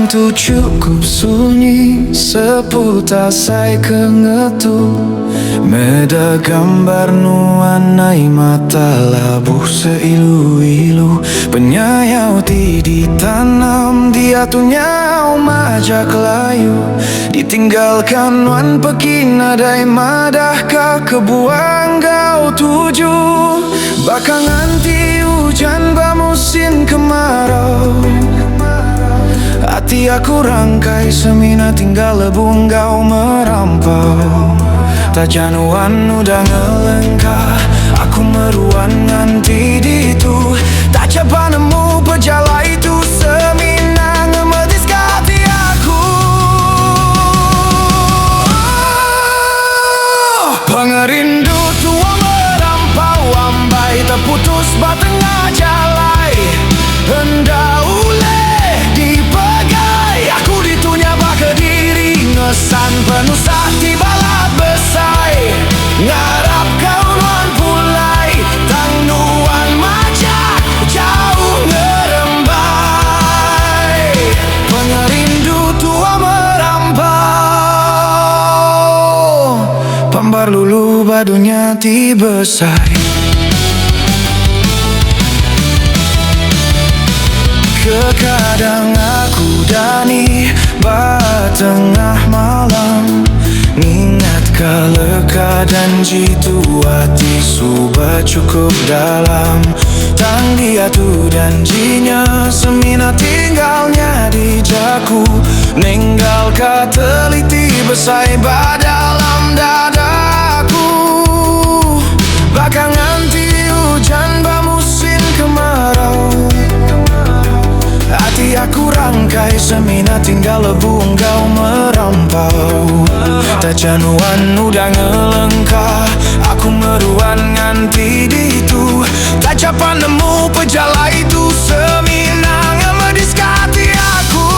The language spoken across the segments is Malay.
malam tu cukup sunyi, seputar sai kengetu. Meda gambar nuanai mata labuh seilu-ilu. Penyayau ti ditanam, dia tu nyau majak layu. Ditinggalkan wan pergi nadai madah ka kebuang gau tuju. Bakang anti hujan bamusin kemarau. Hati aku rangkai semina tinggal lebung gau merampau. Tak januan udah ngelengkah, aku meruan nganti ditu. Tak coba nemu pejala itu semina ngemedis ke hati aku. Pengerindu tua merampau, ambai terputus batengah jalai. Hendak uleh dipegai, aku ditunya baka diri. Ngesan penuh sakti balat besai. Ngarap kauan pulai, tang nuan majak jauh ngerembai. Pengerindu tua merampau, pambar lulu badunya ti besai. Kekadang aku dani batengah malam, ingat kaleka dan jitu hati suba cukup dalam. Tang dia tu janjinya semina tinggalnya di jaku. Ninggal ka teliti besai dalam dadaku. Bakang anti hujan bamusin kemarau. Hati aku rangkai semina tinggal lebung gau merampau. Tak januan udah ngelengkah, aku meruan nganti ditu. Tak capan nemu pejala itu semina ngemedis ke hati aku.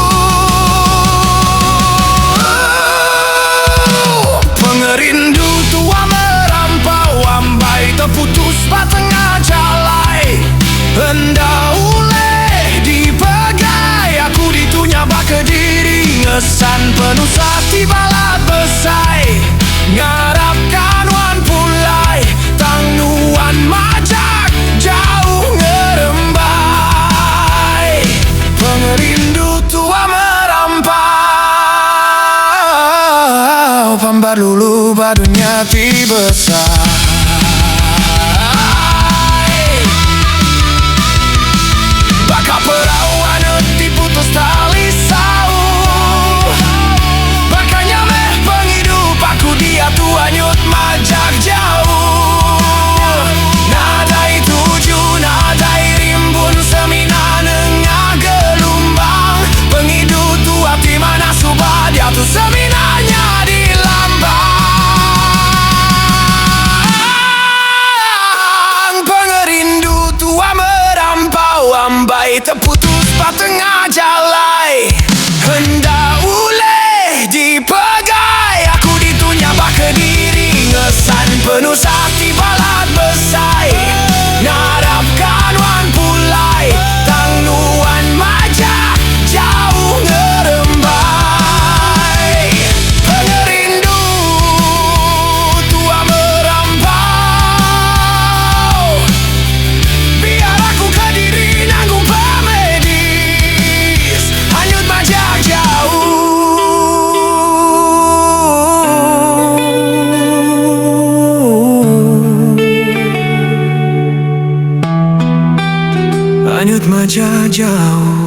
Pengerindu tua merampau, ambai terputus batengah jalai. Hendak uleh dipegai, aku ditunya baka diri. Ngesan penuh sakti balat besai. Ngarapkan wan pulai, tang nuan majak jauh ngerembai. Pengerindu tua merampau, pambar lulu badunya ti besar. Baka perawan eti putus tali sau. Bakanya meh penghidup aku dia tu hanyut majak jauh. Nadai tuju, nadai rimbun semina nengah gelumbang. Penghidup tu hati mana subah, dia tu seminanya di lambang. Pengerindu tua merampau, ambai terputus batengah jalai. Hendak uleh dipegai, aku ditunya baka diri. Ngesan penuh sakti balat besai. Ngarapkan wan pulai, tang nuan majak jauh ngerembai. Pengerindu tua merampau, biar aku ke diri nanggung pemedis. Hanyut majak jauh. Hanyut majak jauh.